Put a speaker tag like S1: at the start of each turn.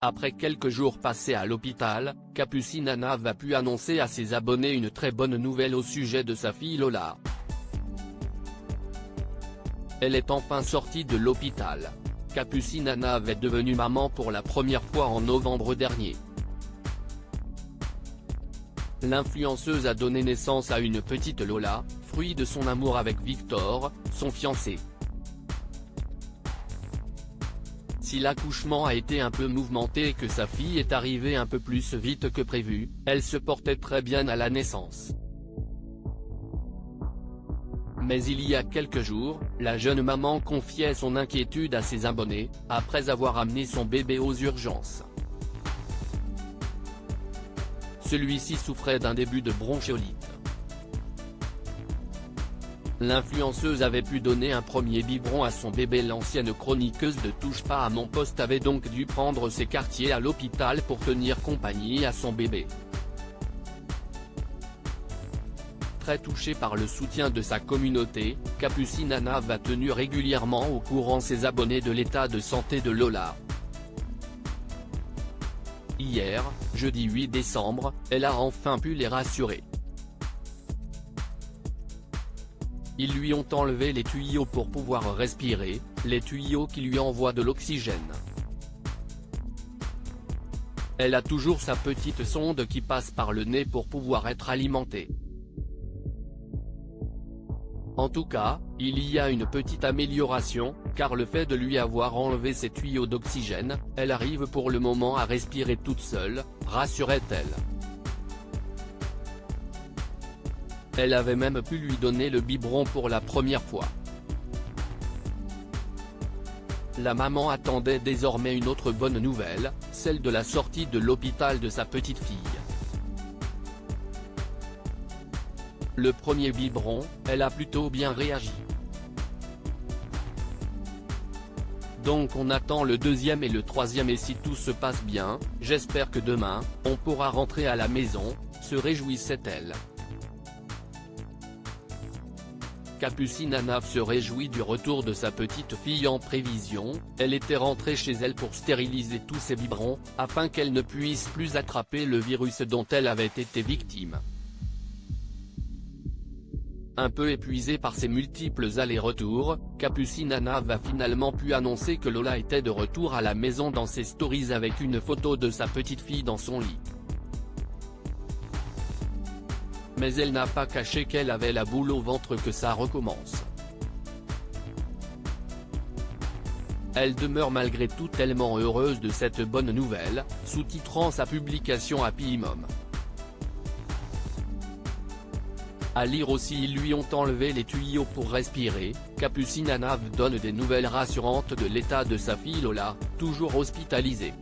S1: Après quelques jours passés à l'hôpital, Capucine Anav a pu annoncer à ses abonnés une très bonne nouvelle au sujet de sa fille Lola. Elle est enfin sortie de l'hôpital. Capucine Anav est devenue maman pour la première fois en novembre dernier. L'influenceuse a donné naissance à une petite Lola, fruit de son amour avec Victor, son fiancé. Si l'accouchement a été un peu mouvementé et que sa fille est arrivée un peu plus vite que prévu, elle se portait très bien à la naissance. Mais il y a quelques jours, la jeune maman confiait son inquiétude à ses abonnés, après avoir amené son bébé aux urgences. Celui-ci souffrait d'un début de bronchiolite. L'influenceuse avait pu donner un premier biberon à son bébé. L'ancienne chroniqueuse de Touche pas à mon poste avait donc dû prendre ses quartiers à l'hôpital pour tenir compagnie à son bébé. Très touchée par le soutien de sa communauté, Capucine Anav a tenu régulièrement au courant ses abonnés de l'état de santé de Lola. Hier, jeudi 8 décembre, elle a enfin pu les rassurer. Ils lui ont enlevé les tuyaux pour pouvoir respirer, les tuyaux qui lui envoient de l'oxygène. Elle a toujours sa petite sonde qui passe par le nez pour pouvoir être alimentée. En tout cas, il y a une petite amélioration, car le fait de lui avoir enlevé ses tuyaux d'oxygène, elle arrive pour le moment à respirer toute seule, rassurait-elle. Elle avait même pu lui donner le biberon pour la première fois. La maman attendait désormais une autre bonne nouvelle, celle de la sortie de l'hôpital de sa petite fille. Le premier biberon, elle a plutôt bien réagi. Donc on attend le deuxième et le troisième et si tout se passe bien, j'espère que demain, on pourra rentrer à la maison, se réjouissait-elle. Capucine Anav se réjouit du retour de sa petite fille en prévision, elle était rentrée chez elle pour stériliser tous ses biberons, afin qu'elle ne puisse plus attraper le virus dont elle avait été victime. Un peu épuisée par ses multiples allers-retours, Capucine Anav a finalement pu annoncer que Lola était de retour à la maison dans ses stories avec une photo de sa petite fille dans son lit. Mais elle n'a pas caché qu'elle avait la boule au ventre que ça recommence. Elle demeure malgré tout tellement heureuse de cette bonne nouvelle, sous-titrant sa publication Happy Mom. À lire aussi ils lui ont enlevé les tuyaux pour respirer, Capucine Anav donne des nouvelles rassurantes de l'état de sa fille Lola, toujours hospitalisée.